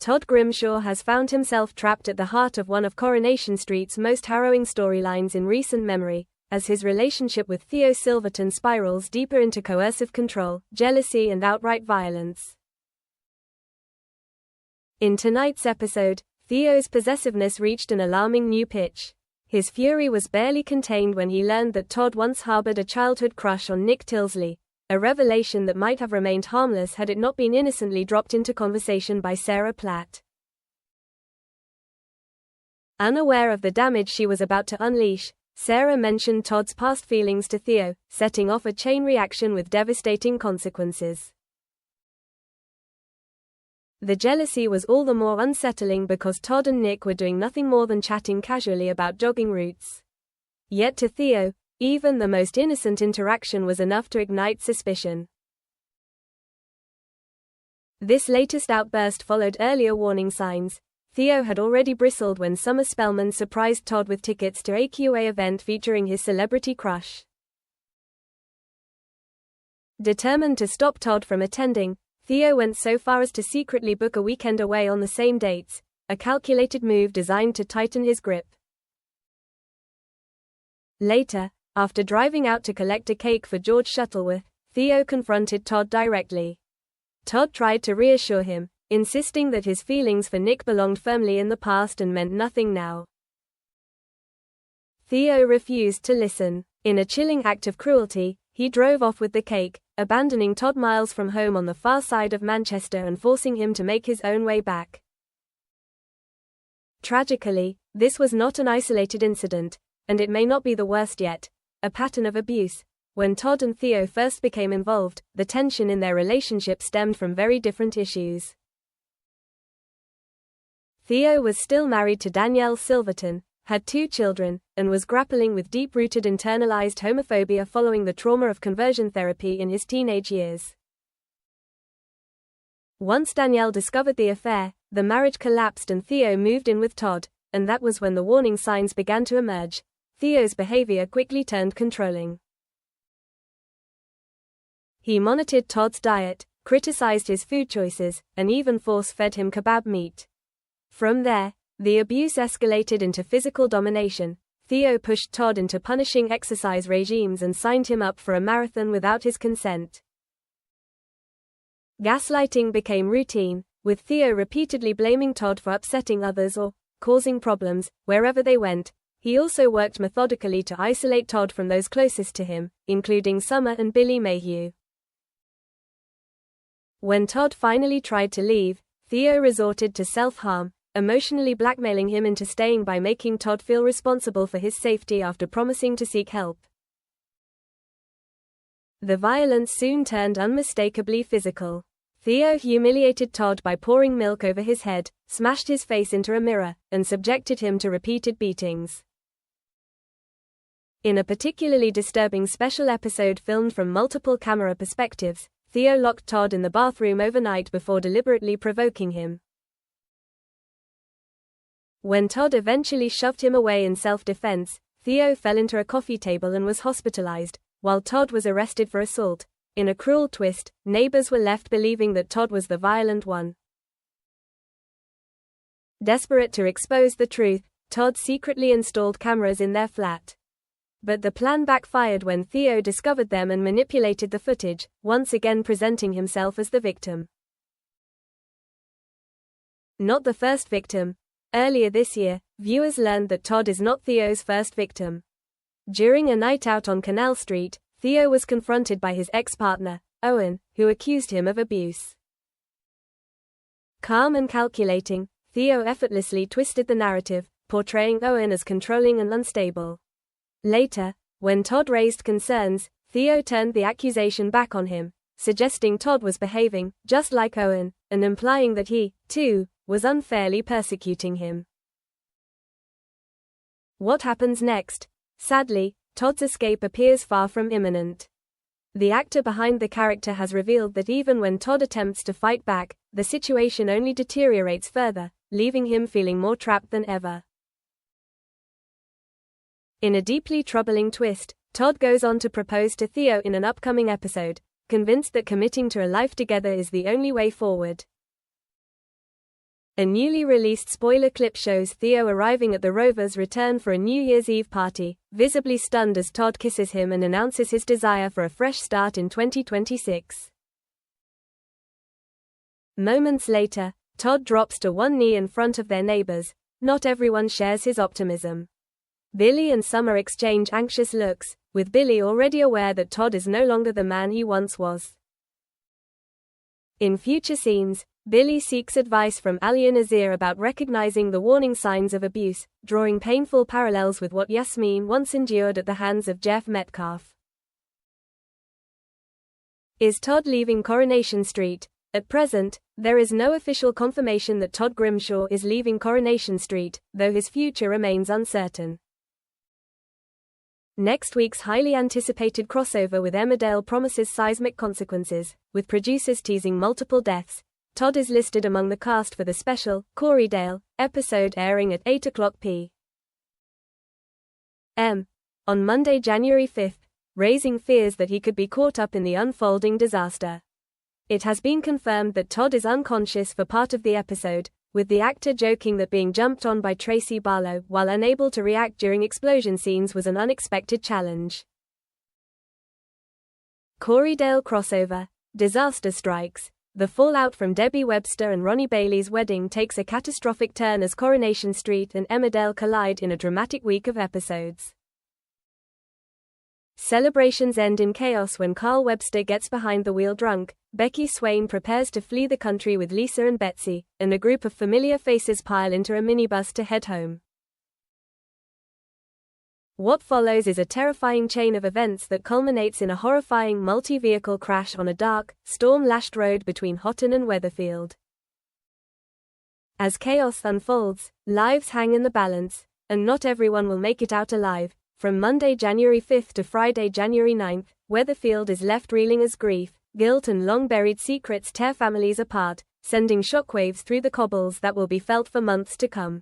Todd Grimshaw has found himself trapped at the heart of one of Coronation Street's most harrowing storylines in recent memory, as his relationship with Theo Silverton spirals deeper into coercive control, jealousy and outright violence. In tonight's episode, Theo's possessiveness reached an alarming new pitch. His fury was barely contained when he learned that Todd once harbored a childhood crush on Nick Tilsley, a revelation that might have remained harmless had it not been innocently dropped into conversation by Sarah Platt. Unaware of the damage she was about to unleash, Sarah mentioned Todd's past feelings to Theo, setting off a chain reaction with devastating consequences. The jealousy was all the more unsettling because Todd and Nick were doing nothing more than chatting casually about jogging routes. Yet to Theo, even the most innocent interaction was enough to ignite suspicion. This latest outburst followed earlier warning signs. Theo had already bristled when Summer Spellman surprised Todd with tickets to a QA event featuring his celebrity crush. Determined to stop Todd from attending, Theo went so far as to secretly book a weekend away on the same dates, a calculated move designed to tighten his grip. Later, after driving out to collect a cake for George Shuttleworth, Theo confronted Todd directly. Todd tried to reassure him, insisting that his feelings for Nick belonged firmly in the past and meant nothing now. Theo refused to listen. In a chilling act of cruelty, he drove off with the cake, abandoning Todd miles from home on the far side of Manchester and forcing him to make his own way back. Tragically, this was not an isolated incident, and it may not be the worst yet, a pattern of abuse. When Todd and Theo first became involved, the tension in their relationship stemmed from very different issues. Theo was still married to Danielle Silverton, had 2 children, and was grappling with deep-rooted internalized homophobia following the trauma of conversion therapy in his teenage years. Once Danielle discovered the affair, the marriage collapsed and Theo moved in with Todd, and that was when the warning signs began to emerge. Theo's behavior quickly turned controlling. He monitored Todd's diet, criticized his food choices, and even force-fed him kebab meat. From there, the abuse escalated into physical domination. Theo pushed Todd into punishing exercise regimes and signed him up for a marathon without his consent. Gaslighting became routine, with Theo repeatedly blaming Todd for upsetting others or causing problems wherever they went. He also worked methodically to isolate Todd from those closest to him, including Summer and Billy Mayhew. When Todd finally tried to leave, Theo resorted to self-harm, emotionally blackmailing him into staying by making Todd feel responsible for his safety after promising to seek help. The violence soon turned unmistakably physical. Theo humiliated Todd by pouring milk over his head, smashed his face into a mirror, and subjected him to repeated beatings. In a particularly disturbing special episode filmed from multiple camera perspectives, Theo locked Todd in the bathroom overnight before deliberately provoking him. When Todd eventually shoved him away in self-defense, Theo fell into a coffee table and was hospitalized, while Todd was arrested for assault. In a cruel twist, neighbors were left believing that Todd was the violent one. Desperate to expose the truth, Todd secretly installed cameras in their flat. But the plan backfired when Theo discovered them and manipulated the footage, once again presenting himself as the victim. Not the first victim. Earlier this year, viewers learned that Todd is not Theo's first victim. During a night out on Canal Street, Theo was confronted by his ex-partner, Owen, who accused him of abuse. Calm and calculating, Theo effortlessly twisted the narrative, portraying Owen as controlling and unstable. Later, when Todd raised concerns, Theo turned the accusation back on him, suggesting Todd was behaving just like Owen, and implying that he, too, was unfairly persecuting him. What happens next? Sadly, Todd's escape appears far from imminent. The actor behind the character has revealed that even when Todd attempts to fight back, the situation only deteriorates further, leaving him feeling more trapped than ever. In a deeply troubling twist, Todd goes on to propose to Theo in an upcoming episode, convinced that committing to a life together is the only way forward. A newly released spoiler clip shows Theo arriving at the Rovers' return for a New Year's Eve party, visibly stunned as Todd kisses him and announces his desire for a fresh start in 2026. Moments later, Todd drops to one knee in front of their neighbors. Not everyone shares his optimism. Billy and Summer exchange anxious looks, with Billy already aware that Todd is no longer the man he once was. In future scenes, Billy seeks advice from Ali and Azir about recognizing the warning signs of abuse, drawing painful parallels with what Yasmin once endured at the hands of Jeff Metcalf. Is Todd leaving Coronation Street? At present, there is no official confirmation that Todd Grimshaw is leaving Coronation Street, though his future remains uncertain. Next week's highly anticipated crossover with Emmerdale promises seismic consequences, with producers teasing multiple deaths. Todd is listed among the cast for the special, Corriedale, episode airing at 8:00 p.m. on Monday, January 5, raising fears that he could be caught up in the unfolding disaster. It has been confirmed that Todd is unconscious for part of the episode, with the actor joking that being jumped on by Tracy Barlow while unable to react during explosion scenes was an unexpected challenge. Corriedale crossover. Disaster strikes. The fallout from Debbie Webster and Ronnie Bailey's wedding takes a catastrophic turn as Coronation Street and Emmerdale collide in a dramatic week of episodes. Celebrations end in chaos when Carl Webster gets behind the wheel drunk. Becky Swain prepares to flee the country with Lisa and Betsy, and a group of familiar faces pile into a minibus to head home. What follows is a terrifying chain of events that culminates in a horrifying multi-vehicle crash on a dark, storm-lashed road between Houghton and Weatherfield. As chaos unfolds, lives hang in the balance, and not everyone will make it out alive. From Monday, January 5 to Friday, January 9, Weatherfield is left reeling as grief, guilt and long-buried secrets tear families apart, sending shockwaves through the cobbles that will be felt for months to come.